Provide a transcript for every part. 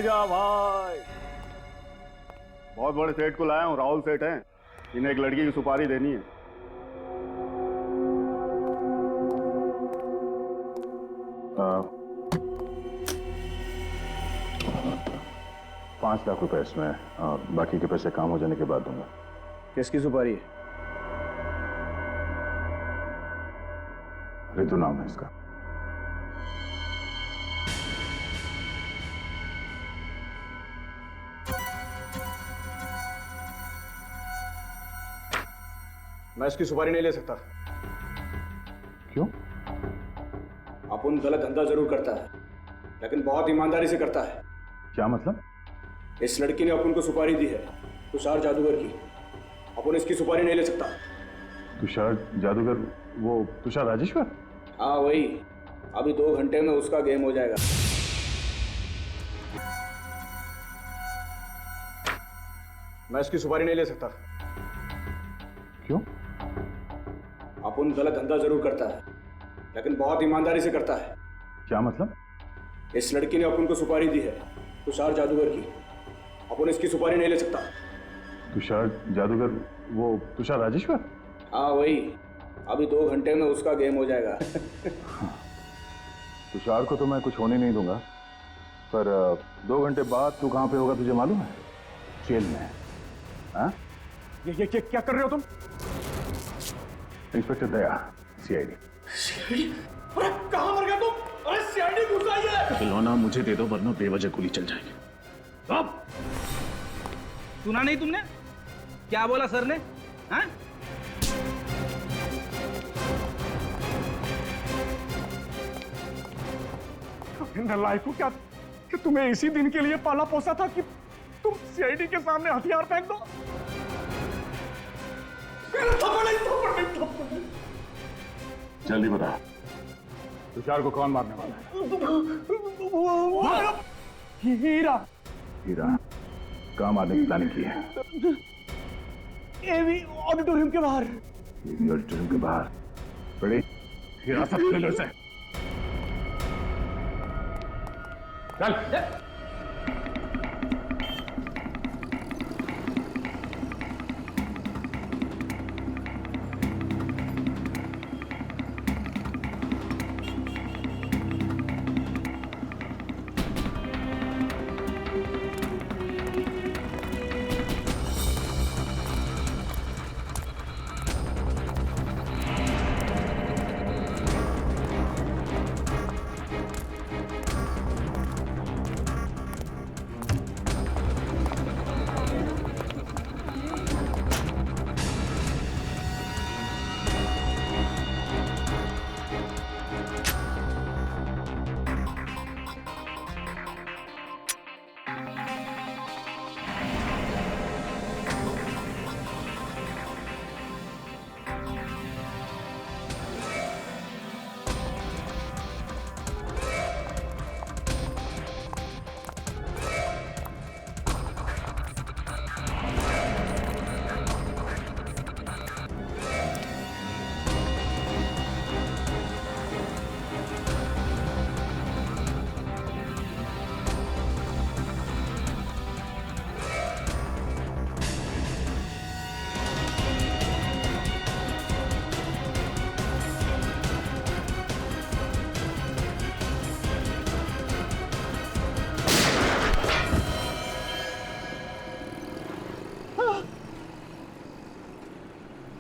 जा भाई, बहुत बड़े सेठ को लाया हूँ। राहुल सेठ हैं, इन्हें एक लड़की की सुपारी देनी है। ₹5 लाख इसमें, बाकी के पैसे काम हो जाने के बाद दूंगा। किसकी सुपारी है? रितु नाम है इसका। मैं इसकी सुपारी नहीं ले सकता। क्यों? अपुन गलत धंधा जरूर करता है, लेकिन बहुत ईमानदारी से करता है। क्या मतलब? इस लड़की ने अपुन को सुपारी दी है, तुषार जादूगर की। अपुन इसकी सुपारी नहीं ले सकता। तुषार जादूगर? वो तुषार राजेश्वर? हाँ वही। अभी 2 घंटे में उसका गेम हो जाएगा। मैं इसकी सुपारी नहीं ले सकता। क्यों? अपुन गलत धंधा जरूर करता है, लेकिन बहुत ईमानदारी से करता है। क्या मतलब? इस लड़की ने अपुन को सुपारी दी है, तुषार जादूगर की। अपुन इसकी सुपारी नहीं ले सकता। तुषार जादूगर? वो तुषार राजेश्वर? हाँ वही। अभी 2 घंटे में उसका गेम हो जाएगा। तुषार को तो मैं कुछ होने नहीं दूंगा, पर 2 घंटे बाद तू कहाँ पे होगा तुझे मालूम है? जेल में। हाँ? ये क्या कर रहे हो तुम? इंस्पेक्टर दया, सीआईडी। अरे कहाँ मर गया तुम? अरे सीआईडी घुस आई है। खिलौना मुझे दे दो, वरना बेवजह गोली चल जाएगी। अब सुना नहीं तुमने क्या बोला सर ने? हाँ? नालायकों, क्या कि तुम्हें इसी दिन के लिए पाला पोसा था कि तुम सीआईडी के सामने हथियार फेंक दो? जल्दी बता, तुषार को कौन मारने वाला है? हीरा। हीरा? कहाँ मारने की प्लानिंग की है? एवी ऑडिटोरियम के बाहर। एवी ऑडिटोरियम के बाहर? बड़ी हिरासत ले लो इसे। चल।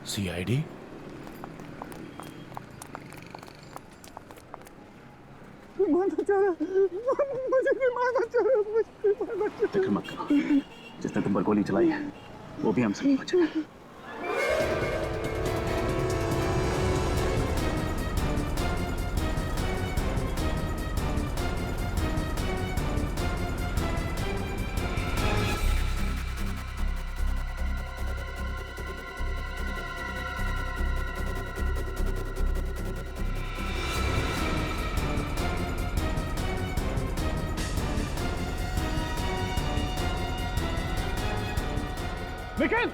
सीआईडी? फिक्र मत करो, जिसने तुम पर गोली चलाई है वो भी हमसे नहीं बचेगा। Nikhil!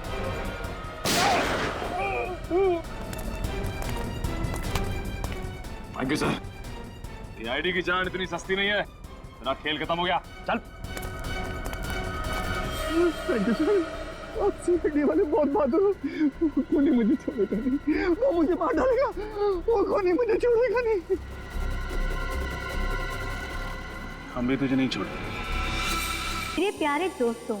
Thank you sir. CID की जान इतनी सस्ती नहीं है। तेरा खेल खत्म हो गया, चल। आप सीआईडी वाले बहुत बहादुर हो। कोनी मुझे छोड़ेगा नहीं, वो मुझे मार डालेगा। वो कोनी मुझे छोड़ेगा नहीं। हम भी तुझे नहीं छोड़ेंगे। मेरे प्यारे दोस्तों,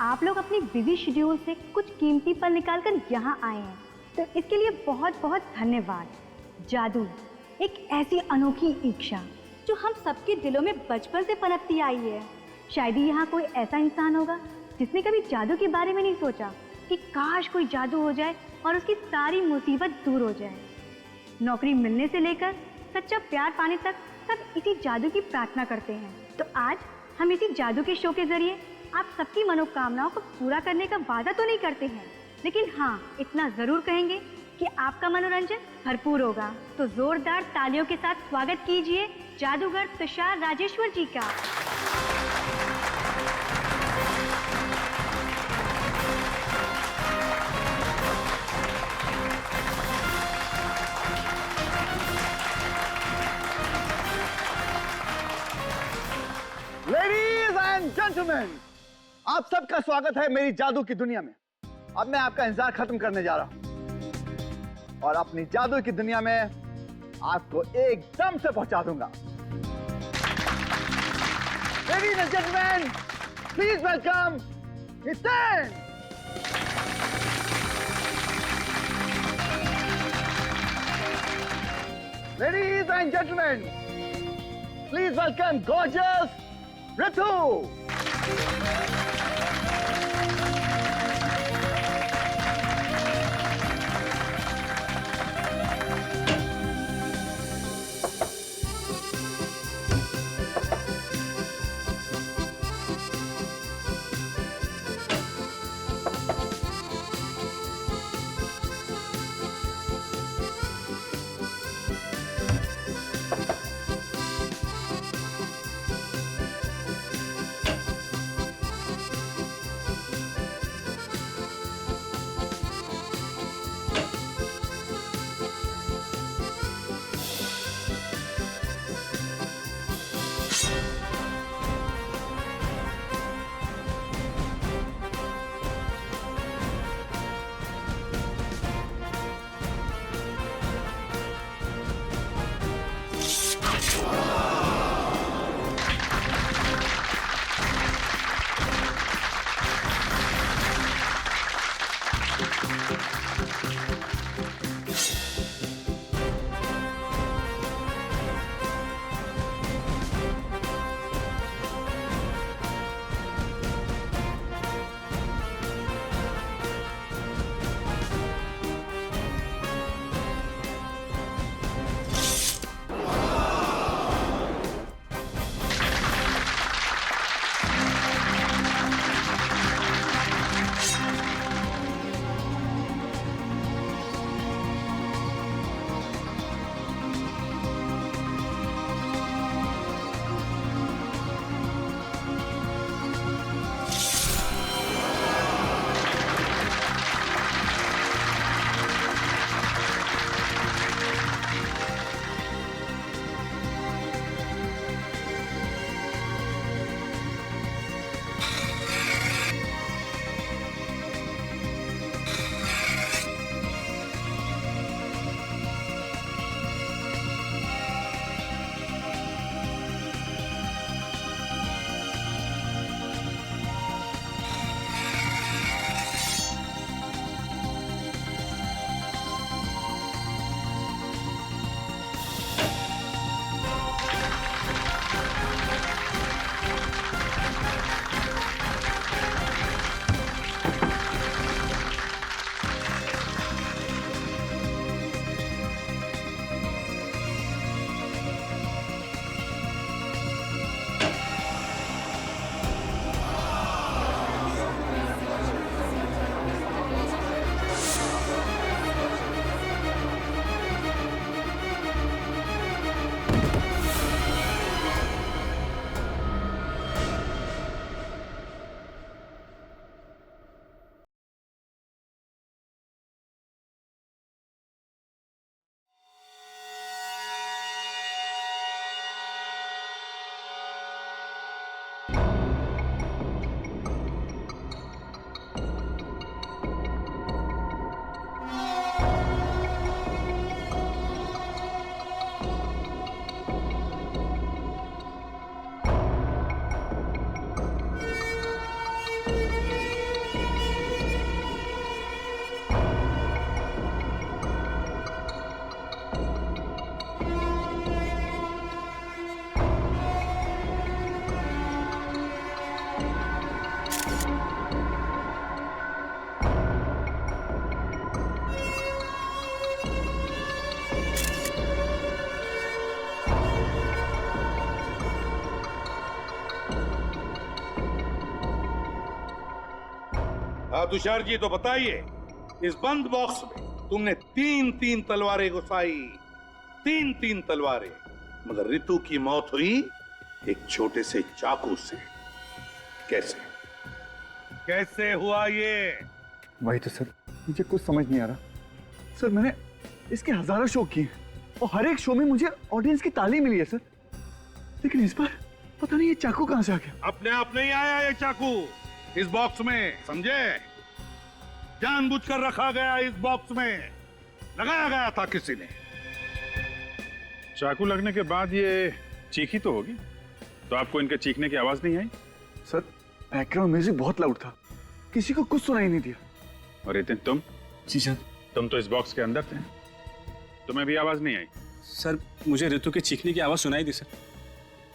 आप लोग अपनी बिजी शेड्यूल से कुछ कीमती पल निकालकर यहाँ आए हैं, तो इसके लिए बहुत बहुत धन्यवाद। जादू एक ऐसी अनोखी इच्छा जो हम सबके दिलों में बचपन से पनपती आई है। शायद ही यहाँ कोई ऐसा इंसान होगा जिसने कभी जादू के बारे में नहीं सोचा कि काश कोई जादू हो जाए और उसकी सारी मुसीबत दूर हो जाए। नौकरी मिलने से लेकर सच्चा प्यार पाने तक सब इसी जादू की प्रार्थना करते हैं। तो आज हम इसी जादू के शो के जरिए आप सबकी मनोकामनाओं को पूरा करने का वादा तो नहीं करते हैं, लेकिन हाँ इतना जरूर कहेंगे कि आपका मनोरंजन भरपूर होगा। तो जोरदार तालियों के साथ स्वागत कीजिए जादूगर तुषार राजेश्वर जी का। लेडीज एंड जेंटलमैन, आप सबका स्वागत है मेरी जादू की दुनिया में। अब मैं आपका इंतजार खत्म करने जा रहा हूं और अपनी जादू की दुनिया में आपको एकदम से पहुंचा दूंगा। Ladies and gentleman, please welcome Hiten. Ladies and gentleman, please welcome gorgeous Ritu! हाँ तुषार जी, तो बताइए, इस बंद बॉक्स में तुमने 3-3 तलवारें घुसाई, 3-3 तलवारें, मगर रितु की मौत हुई एक छोटे से चाकू से। कैसे कैसे हुआ ये? वही तो सर, मुझे कुछ समझ नहीं आ रहा। सर मैंने इसके हजारों शो किए और हर एक शो में मुझे ऑडियंस की ताली मिली है सर, लेकिन इस बार पता नहीं ये चाकू कहां से आ गया। अपने आप नहीं आया ये चाकू इस बॉक्स में, समझे? जानबूझकर रखा गया इस बॉक्स में, लगाया गया था किसी ने। चाकू लगने के बाद ये चीखी तो होगी, तो आपको इनके चीखने की आवाज नहीं आई? सर बैकग्राउंड म्यूजिक बहुत लाउड था, किसी को कुछ सुनाई नहीं दिया। और रितिन तुम? जी सर। तुम तो इस बॉक्स के अंदर थे, तुम्हें भी आवाज नहीं आई? सर मुझे ऋतु के चीखने की आवाज सुनाई दी सर,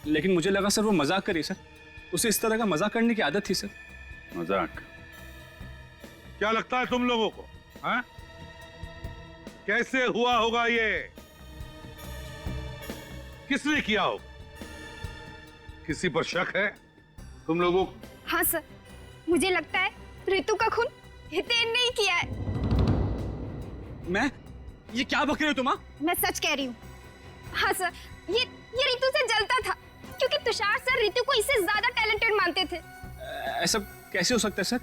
लेकिन मुझे लगा सर वो मजाक करी सर, उसे इस तरह का मजाक करने की आदत थी सर। मजाक? क्या लगता है तुम लोगों को, हाँ? कैसे हुआ होगा ये? किसने किया होगा? किसी पर शक है तुम लोगों को? हाँ सर, मुझे लगता है ऋतु का खून हितेन ने ही किया है। मैं? ये क्या बक रहे हो तुम? मैं सच कह रही हूँ। हाँ सर, ये ऋतु से जलता था क्योंकि तुषार सर ऋतु को इससे ज्यादा टैलेंटेड मानते थे। ऐसा कैसे हो सकता है सर?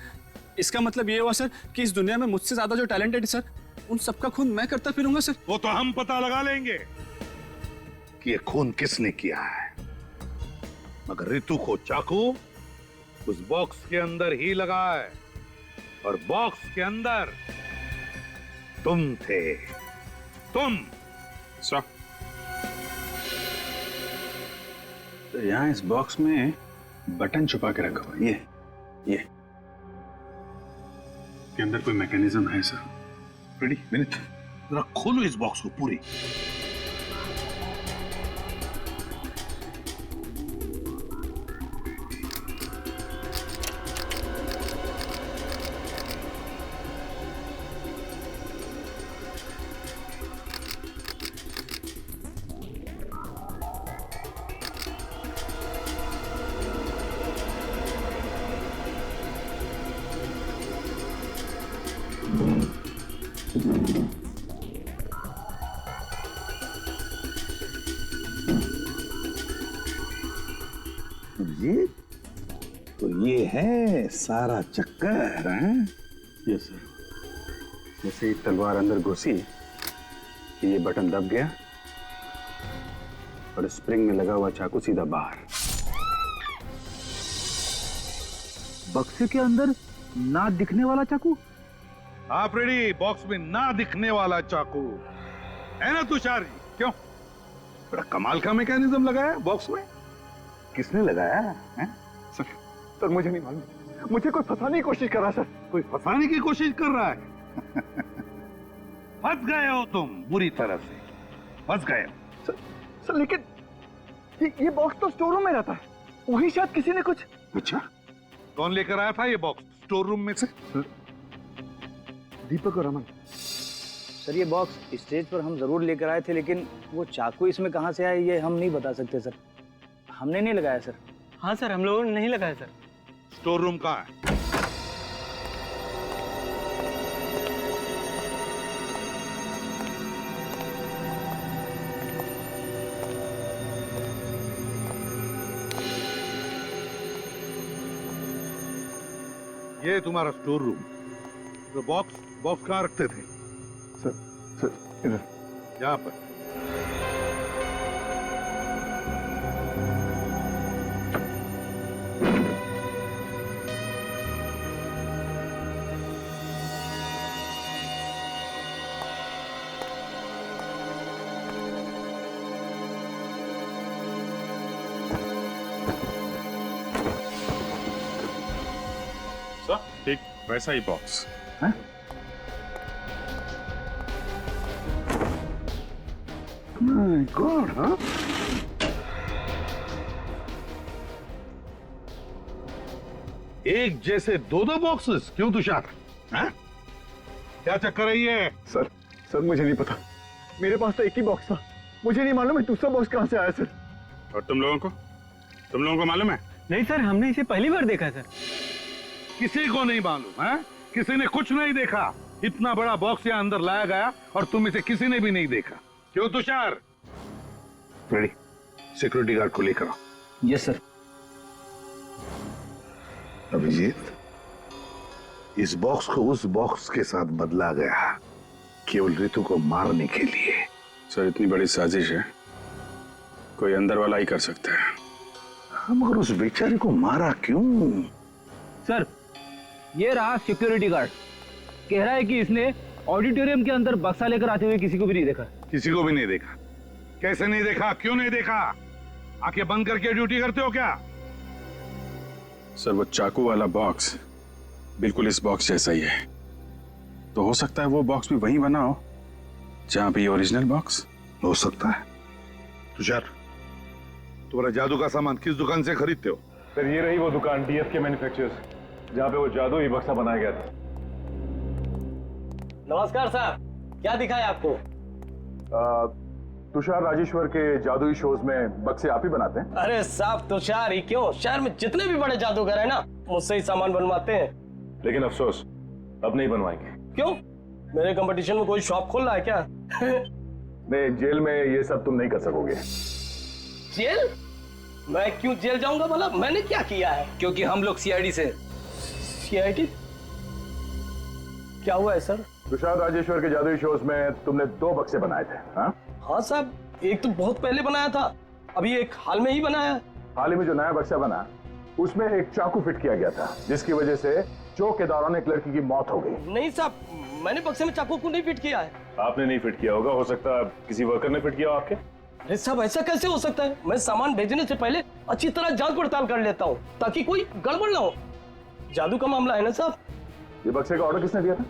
इसका मतलब ये हुआ सर कि इस दुनिया में मुझसे ज्यादा जो टैलेंटेड है सर, उन सबका खून मैं करता फिरूंगा सर। वो तो हम पता लगा लेंगे कि ये खून किसने किया है, मगर ऋतु को चाकू उस बॉक्स के अंदर ही लगा है, और बॉक्स के अंदर तुम थे, तुम। तो यहाँ इस बॉक्स में बटन छुपा के रखा हुआ है, ये के अंदर कोई मैकेनिज्म है सर? रेडी मिनट, जरा खोलो इस बॉक्स को पूरी। ये तो ये है सारा चक्कर, हैं? Yes sir. जैसे ही तलवार अंदर घुसी कि ये बटन दब गया और स्प्रिंग में लगा हुआ चाकू सीधा बाहर। बक्से के अंदर ना दिखने वाला चाकू? आप रेडी? बॉक्स में ना दिखने वाला चाकू है ना तुषार जी? क्यों? बड़ा कमाल का मैकेनिज्म लगाया बॉक्स में। किसने लगाया है? सर मुझे नहीं मालूम, मुझे कोई फंसाने की कोशिश कर रहा है सर। कोई फंसाने की कोशिश कर रहा है? फंस गए हो तुम, बुरी तरह से फंस गए हो। सर लेकिन ये बॉक्स तो स्टोर रूम में रहता है, वही शायद किसी ने कुछ। अच्छा, कौन लेकर आया था ये बॉक्स स्टोर रूम में से? दीपक और रमन। सर ये बॉक्स स्टेज पर हम जरूर लेकर आए थे, लेकिन वो चाकू इसमें कहाँ से आया ये हम नहीं बता सकते सर। हमने नहीं लगाया सर। हाँ सर, हम लोगों ने नहीं लगाया सर। स्टोर रूम कहाँ है? ये तुम्हारा स्टोर रूम। तो बॉक्स कहाँ रखते थे? सर इधर, यहाँ पर। ठीक वैसा ही बॉक्स हैं? माय गॉड, हाँ? एक जैसे दो बॉक्सेस क्यों तुषार? हैं? क्या चक्कर है ये? सर मुझे नहीं पता, मेरे पास तो एक ही बॉक्स था, मुझे नहीं मालूम है दूसरा बॉक्स कहाँ से आया सर। और तुम लोगों को मालूम है? नहीं सर, हमने इसे पहली बार देखा सर। किसी को नहीं मालूम है? किसी ने कुछ नहीं देखा। इतना बड़ा बॉक्स यहाँ अंदर लाया गया और तुम इसे किसी ने भी नहीं देखा। क्यों तुषार? रेडी, सिक्योरिटी गार्ड को लेकर आओ। Yes sir. अभिजीत, इस बॉक्स को उस बॉक्स के साथ बदला गया केवल ऋतु को मारने के लिए। सर इतनी बड़ी साजिश है, कोई अंदर वाला ही कर सकता है। मगर उस बेचारे को मारा क्यों? सर ये रहा सिक्योरिटी गार्ड, कह रहा है कि इसने ऑडिटोरियम के अंदर बक्सा लेकर आते हुए किसी को भी नहीं देखा। किसी को भी नहीं देखा? कैसे नहीं देखा? क्यों नहीं देखा? आंखें बंद करके ड्यूटी करते हो क्या? सर वो चाकू वाला बॉक्स बिल्कुल इस बॉक्स जैसा ही है, तो हो सकता है वो बॉक्स भी वहीं बना हो जहां पे ये ओरिजिनल बॉक्स। हो सकता है। तुषार, तुम्हारा जादू का सामान किस दुकान से खरीदते हो? सर ये रही वो दुकान डीएफ के मैन्युफैक्चरर्स जहाँ पे वो जादुई बक्सा बनाया गया था। नमस्कार साहब, क्या दिखाया आपको? तुषार राजेश्वर के जादुई शोज में बक्से आप ही बनाते हैं? अरे साहब तुषार ही क्यों, शहर में जितने भी बड़े जादूगर हैं ना मुझसे ही सामान बनवाते हैं। लेकिन अफसोस अब नहीं बनवाएंगे। क्यों? मेरे कंपटीशन में कोई शॉप खोल रहा है क्या? नहीं, जेल में ये सब तुम नहीं कर सकोगे। जेल? मैं क्यों जेल जाऊंगा भला? मैंने क्या किया है? क्योंकि हम लोग सीआईडी से। सीआईडी? क्या हुआ है सर? तुषार राजेश्वर के जादुई शोज में तुमने 2 बक्से बनाए थे। हाँ साहब, एक तो बहुत पहले बनाया था, अभी एक हाल में ही बनाया। हाल ही में जो नया बक्सा बना उसमें एक चाकू फिट किया गया था जिसकी वजह से चोक के दौरान एक लड़की की मौत हो गई। नहीं साहब, मैंने बक्से में चाकू को नहीं फिट किया है। आपने नहीं फिट किया होगा, हो सकता है किसी वर्कर ने फिट किया हो आपके। अरे साहब ऐसा कैसे हो सकता है? मैं सामान भेजने से पहले अच्छी तरह जांच पड़ताल कर लेता हूँ ताकि कोई गड़बड़ ना हो। जादू का मामला है ना साहब। ये बक्से का ऑर्डर किसने दिया था?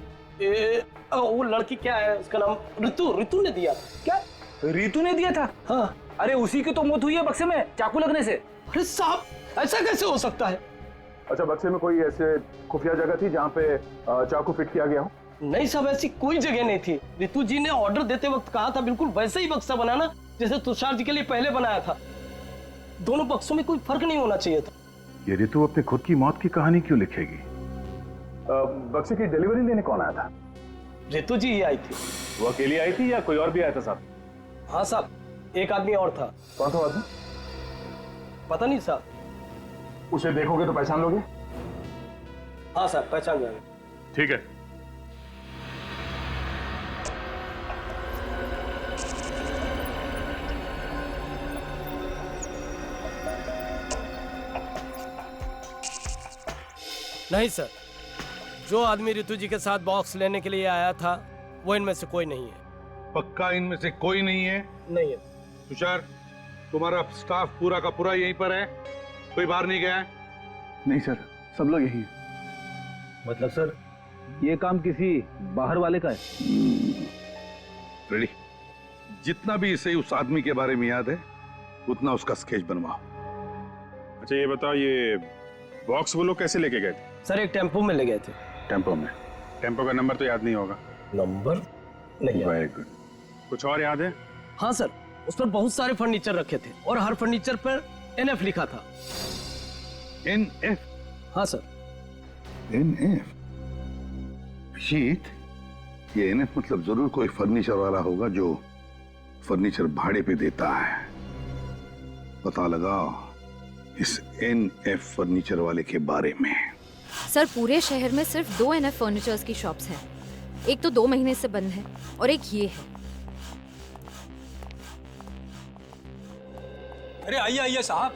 वो लड़की क्या है उसका नाम? ऋतु ने दिया। क्या ऋतु ने दिया था? हाँ। अरे उसी की तो मौत हुई है बक्से में चाकू लगने से। अरे साहब ऐसा कैसे हो सकता है? अच्छा, बक्से में कोई ऐसे खुफिया जगह थी जहाँ पे चाकू फिट किया गया हो? नहीं साहब, ऐसी कोई जगह नहीं थी। ऋतु जी ने ऑर्डर देते वक्त कहा था बिल्कुल वैसे ही बक्सा बनाना जैसे तुषार जी के लिए पहले बनाया था। दोनों बक्सों में कोई फर्क नहीं होना चाहिए था। ये ऋतु अपने खुद की मौत की कहानी क्यों लिखेगी? बक्से की डिलीवरी लेने कौन आया था? ऋतु जी ही आई थी। वो अकेली आई थी या कोई और भी आया था साथ? हाँ साहब, एक आदमी और था। कौन था आदमी? पता नहीं साहब। उसे देखोगे तो पहचान लोगे? हाँ साहब, पहचान जाएंगे। ठीक है। नहीं सर, जो आदमी ऋतु जी के साथ बॉक्स लेने के लिए आया था वो इनमें से कोई नहीं है। पक्का इनमें से कोई नहीं है? नहीं है। तुषार, तुम्हारा स्टाफ पूरा का पूरा यहीं पर है? कोई बाहर नहीं गया है? नहीं सर, सब लोग यही हैं। मतलब सर ये काम किसी बाहर वाले का है? रेडी, जितना भी इसे उस आदमी के बारे में याद है उतना उसका स्केच बनवाओ। अच्छा ये बताओ, ये बॉक्स वो लोग कैसे लेके गए थे? सर एक टेम्पो में ले गए थे। टेम्पो में? टेम्पो का नंबर तो याद नहीं होगा? नंबर नहीं। Very good. कुछ और याद है? हाँ सर, उस पर बहुत सारे फर्नीचर रखे थे और हर फर्नीचर पर NF लिखा था। NF? हाँ सर। NF? शीत, ये NF मतलब जरूर कोई फर्नीचर वाला होगा जो फर्नीचर भाड़े पे देता है। पता लगाओ इस NF फर्नीचर वाले के बारे में। सर पूरे शहर में सिर्फ 2 NF फर्नीचर्स की शॉप्स हैं। एक तो 2 महीने से बंद है और एक ये है। अरे आइए आइए साहब,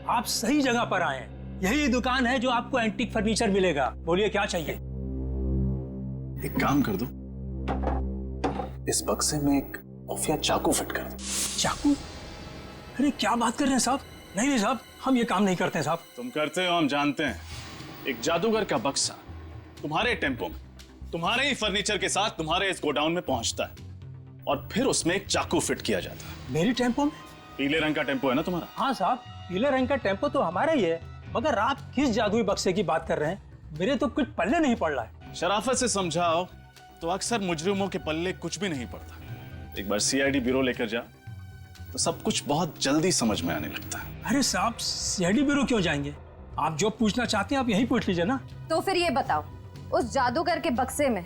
आप सही जगह पर आए हैं। यही दुकान है जो आपको एंटीक फर्नीचर मिलेगा। बोलिए क्या चाहिए? एक काम कर दो, इस बक्से में एक खुफिया चाकू फिट कर दो। चाकू? अरे क्या बात कर रहे हैं साहब? नहीं नहीं साहब, हम ये काम नहीं करते हैं साहब। तुम करते हो, हम जानते हैं। एक जादूगर का बक्सा तुम्हारे टेम्पो में तुम्हारे ही फर्नीचर के साथ तुम्हारे इस गोडाउन में पहुंचता है और फिर उसमें एक चाकू फिट किया जाता है। मेरी टेम्पो में? पीले रंग का टेम्पो है ना तुम्हारा? हाँ साहब, पीले रंग का टेम्पो तो हमारा ही है, मगर आप किस जादुई बक्से की बात कर रहे हैं? मेरे तो कुछ पल्ले नहीं पड़ रहा है। शराफत से समझाओ तो अक्सर मुजरिमों के पल्ले कुछ भी नहीं पड़ता। एक बार CID ब्यूरो लेकर जा तो सब कुछ बहुत जल्दी समझ में आने लगता है। अरे साहब, CID ब्यूरो क्यों जाएंगे? आप जो पूछना चाहते हैं आप यही पूछ लीजिए ना। तो फिर ये बताओ, उस जादूगर के बक्से में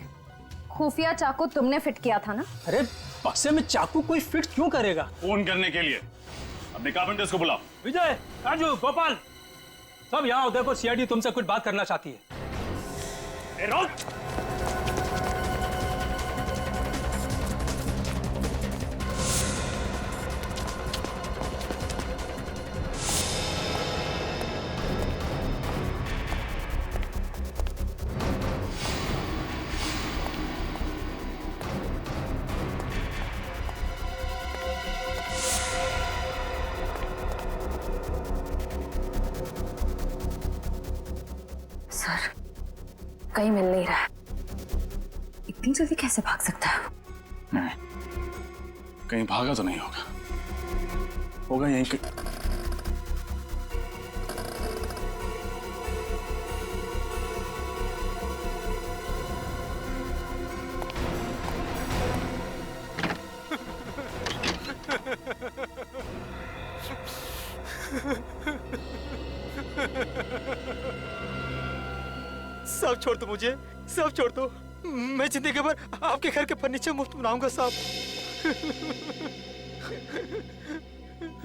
खुफिया चाकू तुमने फिट किया था ना? अरे बक्से में चाकू कोई फिट क्यों करेगा? फोन करने के लिए अपने कारपेंटर्स को बुलाओ। विजय, राजू, गोपाल, सब यहाँ आओ। देखो सीआईडी तुमसे कुछ बात करना चाहती है। सर, कहीं मिल नहीं रहा है। इतनी जल्दी कैसे भाग सकता है? नहीं, कहीं भागा तो नहीं होगा, होगा यहीं कहीं। सब छोड़ दो मुझे, सब छोड़ दो। मैं जिंदगी भर आपके घर के फर्नीचर मुफ्त बनाऊंगा साहब।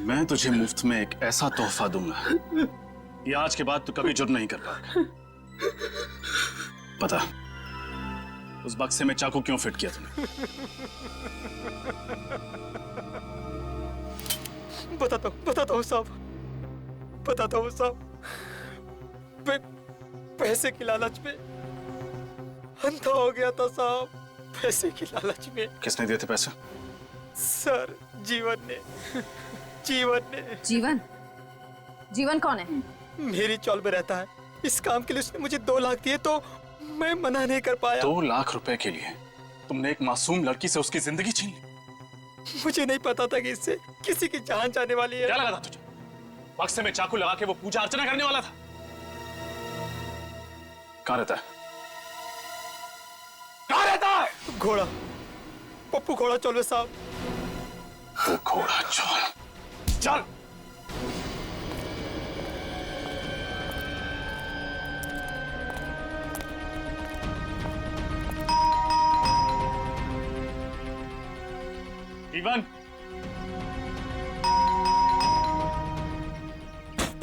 मैं तुझे मुफ्त में एक ऐसा तोहफा दूंगा कि आज के बाद तू कभी जुर्म नहीं कर पाएगा। पता उस बक्से में चाकू क्यों फिट किया तूने? बताता हूँ साहब, बताता हूँ साहब। पैसे की लालच में अंधा हो गया था साहब, पैसे की लालच में। किसने दिए थे पैसे? सर, जीवन ने। जीवन? जीवन कौन है? मेरी चौल में रहता है। इस काम के लिए उसने मुझे 2 लाख दिए तो मैं मना नहीं कर पाया। 2 लाख रुपए के लिए तुमने एक मासूम लड़की से उसकी जिंदगी छीन ली? मुझे नहीं पता था कि इससे किसी की जान जाने वाली है। क्या लगा था तुझे? बक्से में चाकू लगा के वो पूजा अर्चना करने वाला था। कहाँ रहता है? कहाँ रहता है? घोड़ा, पप्पू घोड़ा चौल साहब। वो घोड़ा चौल, चल। जीवन,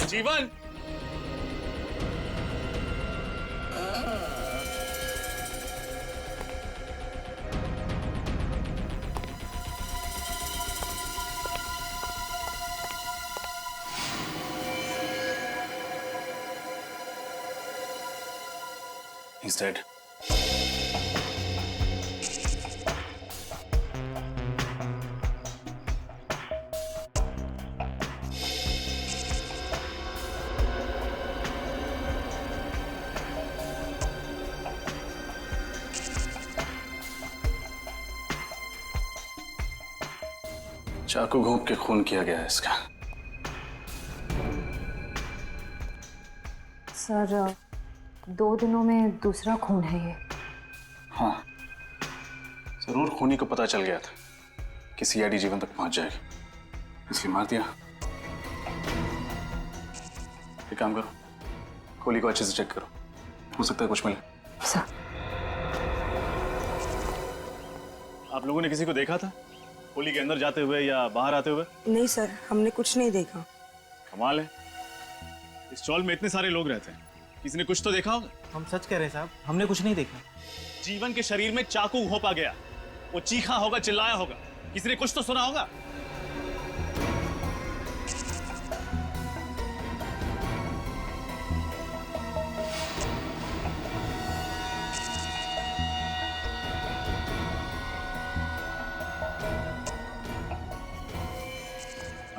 जीवन, he's dead. चाकू घोंप के खून किया गया है इसका। सर, 2 दिनों में दूसरा खून है ये। हाँ, जरूर खूनी को पता चल गया था कि सीआईडी जीवन तक पहुंच जाएगी, इसलिए मार दिया। एक काम करो, खोली को अच्छे से चेक करो, हो सकता है कुछ मिले। सर, आप लोगों ने किसी को देखा था खोली के अंदर जाते हुए या बाहर आते हुए? नहीं सर, हमने कुछ नहीं देखा। कमाल है, इस चौल में इतने सारे लोग रहते हैं, किसी ने कुछ तो देखा होगा। हम सच कह रहे हैं साहब, हमने कुछ नहीं देखा। जीवन के शरीर में चाकू घोंपा गया, वो चीखा होगा, चिल्लाया होगा, किसी ने कुछ तो सुना होगा।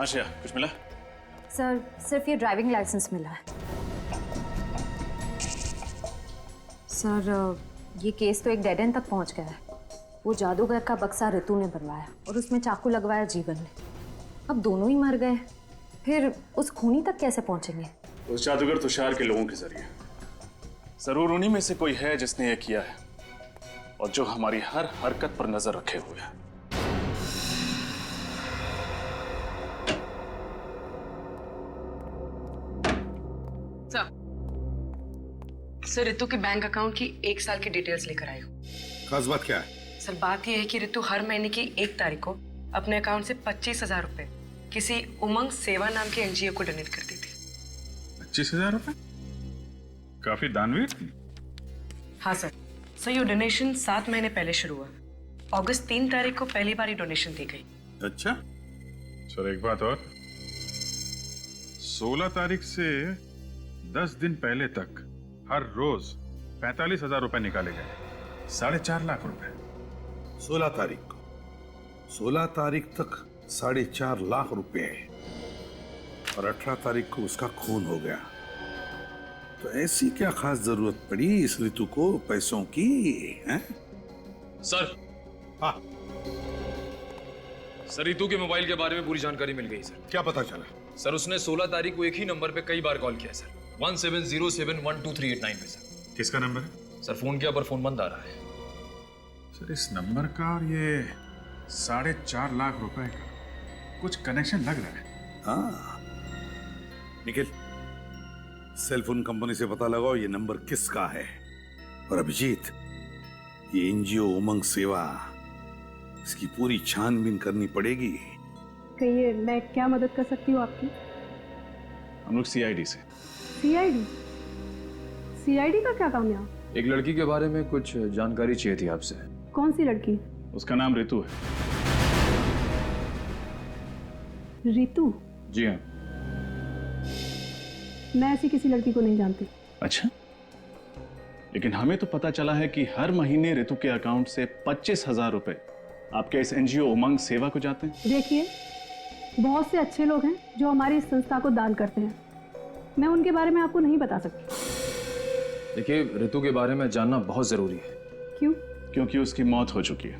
आशिया, कुछ मिला? सर, सिर्फ ये ड्राइविंग लाइसेंस मिला है। सर, ये केस तो एक डेड एंड तक पहुंच गया है। वो जादूगर का बक्सा ऋतु ने बनवाया और उसमें चाकू लगवाया जीवन ने। अब दोनों ही मर गए, फिर उस खूनी तक कैसे पहुंचेंगे? उस जादूगर तुषार के लोगों के जरिए। जरूर उन्हीं में से कोई है जिसने ये किया है और जो हमारी हर हरकत पर नजर रखे हुए है। सर रितु के बैंक अकाउंट की 1 साल की डिटेल्स लेकर आई हूँ। खास बात क्या है? सर बात यह है कि रितु हर महीने की 1 तारीख को अपने अकाउंट से 25,000 रुपए किसी उमंग सेवा नाम के एनजीओ को डोनेट करती थी। 25,000 रुपए? काफी दानवीर थी। हाँ सर। सर ये डोनेशन 7 महीने पहले शुरू हुआ। अगस्त 3 तारीख को पहली बार डोनेशन दी गई। अच्छा सर, एक बात और, 16 तारीख से 10 दिन पहले तक हर रोज 45,000 रुपए निकाले गए, 4.5 लाख रुपए। 16 तारीख को, 16 तारीख तक 4.5 लाख रुपए और 18 तारीख को उसका खून हो गया। तो ऐसी क्या खास जरूरत पड़ी इस ऋतु को पैसों की, हैं? सर। हाँ सर, ऋतु के मोबाइल के बारे में पूरी जानकारी मिल गई सर। क्या पता चला? सर उसने 16 तारीख को एक ही नंबर पे कई बार कॉल किया सर, 17071238 में सर। किसका नंबर है? सर फोन किया पर फोन बंद आ रहा है। सर इस नंबर का और ये 4.5 लाख रुपए का कुछ कनेक्शन लग रहा है। हाँ निखिल, सेलफोन कंपनी से पता लगाओ ये नंबर किसका है। और अभिजीत, ये एनजीओ उमंग सेवा, इसकी पूरी छानबीन करनी पड़ेगी। कहिए, मैं क्या मदद कर सकती हूँ आपकी? हम लोग सीआईडी से। सीआईडी? सीआईडी का क्या काम है? एक लड़की के बारे में कुछ जानकारी चाहिए थी आपसे। कौन सी लड़की? उसका नाम ऋतु है। ऋतु? जी हाँ। मैं ऐसी किसी लड़की को नहीं जानती। अच्छा, लेकिन हमें तो पता चला है कि हर महीने ऋतु के अकाउंट से 25,000 रुपए आपके इस एनजीओ उमंग सेवा को जाते हैं। देखिए, बहुत से अच्छे लोग हैं जो हमारी इस संस्था को दान करते हैं। मैं उनके बारे में आपको नहीं बता सकती। देखिए, ऋतु के बारे में जानना बहुत जरूरी है। क्यों? क्योंकि उसकी मौत हो चुकी है।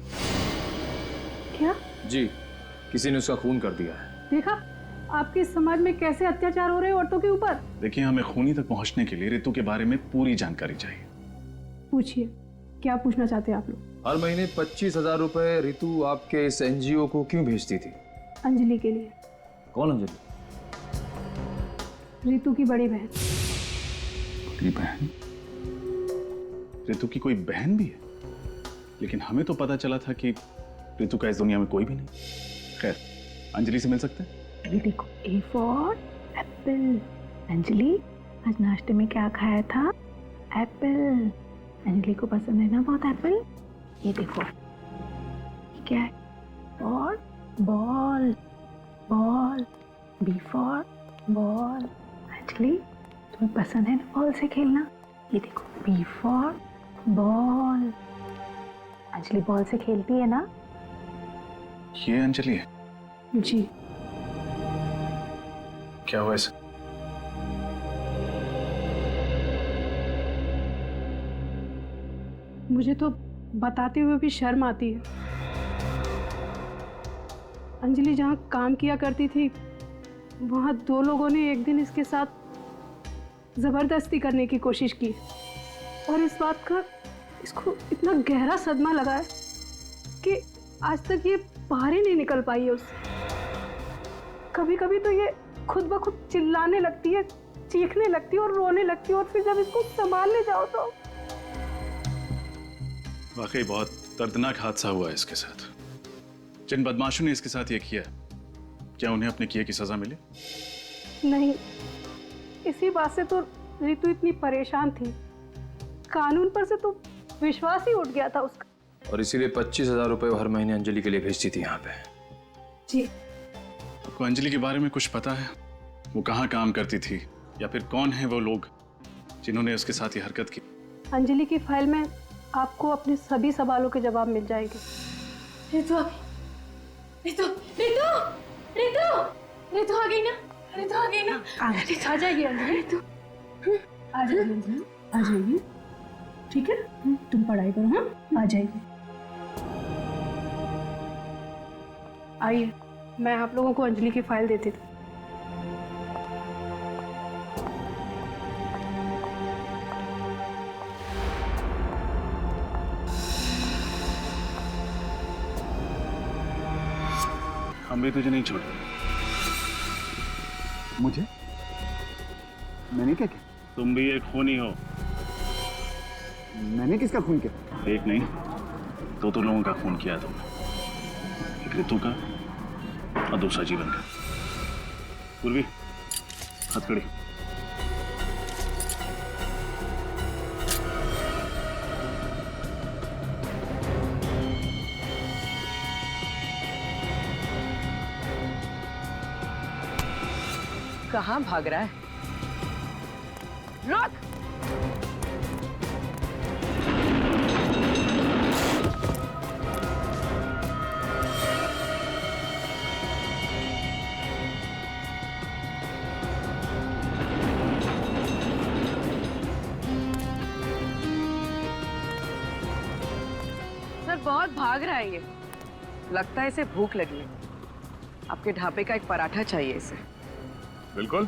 क्या? जी, किसी ने उसका खून कर दिया है। देखा आपके समाज में कैसे अत्याचार हो रहे हैं औरतों के ऊपर। देखिए, हमें खूनी तक पहुंचने के लिए ऋतु के बारे में पूरी जानकारी चाहिए। पूछिए, क्या पूछना चाहते हैं आप लोग? हर महीने 25,000 रुपए ऋतु आपके इस एनजीओ को क्यों भेजती थी? अंजलि के लिए। कौन अंजलि? ऋतु की बड़ी बहन। बड़ी बहन? ऋतु की कोई बहन भी है? लेकिन हमें तो पता चला था कि ऋतु का इस दुनिया में कोई भी नहीं। खैर, अंजलि से मिल सकते हैं? देखो, ए फॉर एप्पल। अंजलि, आज नाश्ते में क्या खाया था? एप्पल। अंजलि को पसंद है ना बहुत एप्पल। ये देखो, ये क्या है? और ball. Ball. B for ball. Anjali, तुम्हें पसंद है ना बॉल से खेलना? ये देखो, B for ball. Anjali ball से खेलती है ना? ये अंजलि है? जी। क्या हुआ इसे? मुझे तो बताते हुए भी शर्म आती है। अंजलि जहाँ काम किया करती थी, वहाँ 2 लोगों ने एक दिन इसके साथ जबरदस्ती करने की कोशिश की और इस बात का इसको इतना गहरा सदमा लगा है कि आज तक ये बाहर ही नहीं निकल पाई है उससे। कभी कभी तो ये खुद ब खुद चिल्लाने लगती है, चीखने लगती है और रोने लगती है, और फिर जब इसको संभालने जाओ तो। वाकई बहुत दर्दनाक हादसा हुआ है इसके साथ। जिन बदमाशों ने इसके साथ ये किया, क्या उन्हें अपने किए की सजा मिली? नहीं, इसी बात से तो ऋतु इतनी परेशान थी। कानून पर से तो विश्वास ही उठ गया था उसका। और इसीलिए 25,000 रुपए हर महीने अंजलि के लिए भेजती थी यहाँ पे। जी। आपको अंजलि के बारे में कुछ पता है? वो कहाँ काम करती थी, या फिर कौन है वो लोग जिन्होंने उसके साथ ये हरकत की? अंजलि की फाइल में आपको अपने सभी सवालों के जवाब मिल जाएंगे। ऋतु आ गई। ऋतु ऋतु ऋतु ऋतु आ गई ना? ऋतु आ गई ना? आ जाइए अंजलि। ऋतु आ जाइए अंजलि, आ जाइए। ठीक है, तुम पढ़ाई करो। हाँ, आ जाइए। आइए, मैं आप लोगों को अंजलि की फाइल देती थी। हम भी तुझे नहीं छोड़। मुझे? मैंने क्या किया? तुम भी एक खूनी हो। मैंने किसका खून किया? एक नहीं, दो लोगों का खून किया तुमने। एक ऋतु का और दूसरा जीवन का। पूर्वी, हथकड़ी। कहाँ भाग रहा है? रुक! सर बहुत भाग रहा है ये। लगता है इसे भूख लगी है। आपके ढाबे का एक पराठा चाहिए इसे। बिल्कुल,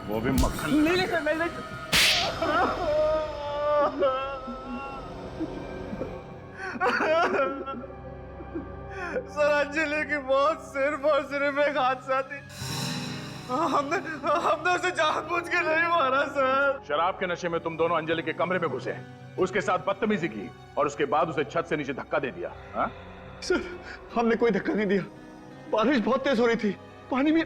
वो भी मक्खन। नहीं सर, नहीं। सर अंजलि की मौत सिर्फ और सिर्फ एक हादसा थी। हमने उसे जानबूझ के नहीं मारा सर। शराब के नशे में तुम दोनों अंजलि के कमरे में घुसे, उसके साथ बदतमीजी की और उसके बाद उसे छत से नीचे धक्का दे दिया। हाँ? सर हमने कोई धक्का नहीं दिया, बारिश बहुत तेज हो रही थी, पानी में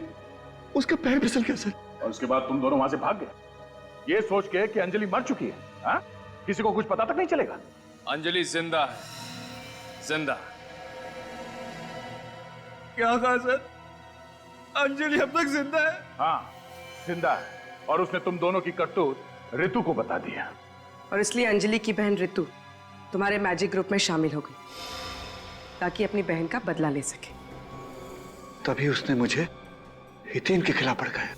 उसका पैर फिसल गया सर। और उसके बाद तुम दोनों वहां से भाग गए ये सोच के कि अंजलि मर चुकी है। हाँ? किसी को कुछ पता तक नहीं चलेगा। अंजलि जिंदा है, जिंदा। क्या कहा सर? अंजलि अब तक जिंदा है? हाँ, जिंदा है। और उसने तुम दोनों की करतूत ऋतु को बता दिया। और इसलिए अंजलि की बहन ऋतु तुम्हारे मैजिक ग्रुप में शामिल हो गई ताकि अपनी बहन का बदला ले सके। तभी उसने मुझे हितेन के खिलाफ भड़काया।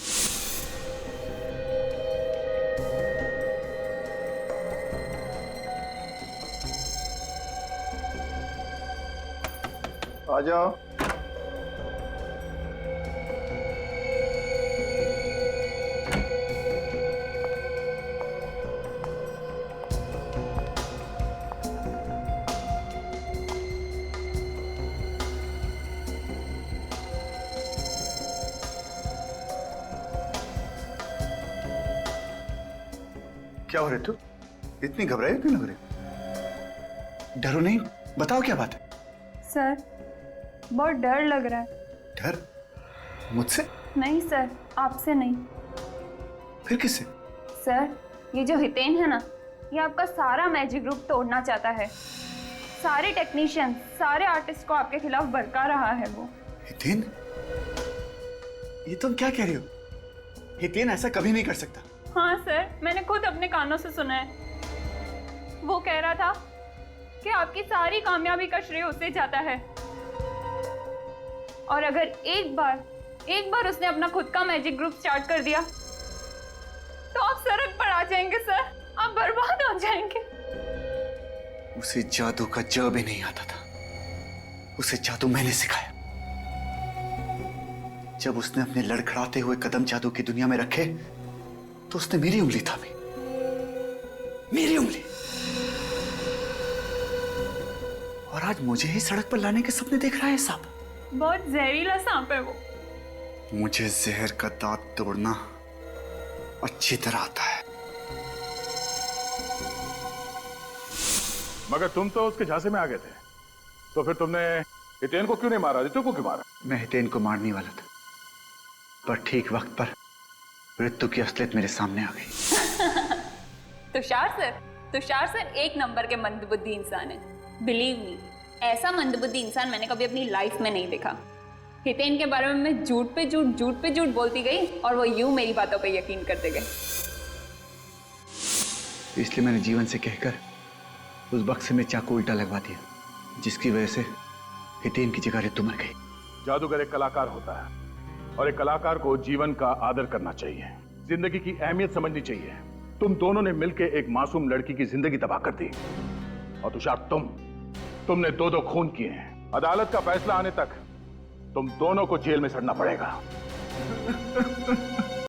आ जाओ। क्या हो ऋतु, इतनी घबराई क्यों लग रही? डरो नहीं, बताओ क्या बात है? सर बहुत डर लग रहा है। डर? मुझसे? नहीं सर, आपसे नहीं। फिर किससे? सर ये जो हितेन है ना, ये आपका सारा मैजिक ग्रुप तोड़ना चाहता है। सारे टेक्नीशियन, सारे आर्टिस्ट को आपके खिलाफ भड़का रहा है वो। हितेन? ये तुम क्या कह रही हो? हितेन ऐसा कभी नहीं कर सकता। हाँ सर, मैंने खुद अपने कानों से सुना है। वो कह रहा था कि आपकी सारी कामयाबी का श्रेय उसे जाता है। और अगर एक बार उसने अपना खुद का मैजिक ग्रुप स्टार्ट कर दिया तो आप सड़क पर आ जाएंगे सर, आप बर्बाद हो जाएंगे। उसे जादू का ज भी नहीं आता था, उसे जादू मैंने सिखाया। जब उसने अपने लड़खड़ाते हुए कदम जादू की दुनिया में रखे तो उसने मेरी उंगली थामी, मेरी उंगली। और आज मुझे ही सड़क पर लाने के सपने देख रहा है सांप। बहुत जहरीला सांप है वो। मुझे जहर का दांत तोड़ना अच्छी तरह आता है। मगर तुम तो उसके झांसे में आ गए थे, तो फिर तुमने हितेन को क्यों नहीं मारा, ऋतु को क्यों मारा? मैं हितेन को मारने वाला था, पर ठीक वक्त पर ऋतु की असलियत मेरे सामने आ गई। तुषार सर एक नंबर के मंदबुद्धि इंसान है। बिलीव मी, ऐसा मंदबुद्धि इंसान मैंने कभी अपनी लाइफ में नहीं देखा। हितेन के बारे में मैं झूठ पे झूठ बोलती गई और वो यूं मेरी बातों पे यकीन करते गए। इसलिए मैंने जीवन से कहकर उस बक्से में चाकू उल्टा लगवा दिया, जिसकी वजह से हितेन की जगह ऋतु मर गई। जादूगर एक कलाकार होता है और एक कलाकार को जीवन का आदर करना चाहिए, जिंदगी की अहमियत समझनी चाहिए। तुम दोनों ने मिलकर एक मासूम लड़की की जिंदगी तबाह कर दी। और तुषार, तुमने दो खून किए हैं। अदालत का फैसला आने तक तुम दोनों को जेल में सड़ना पड़ेगा।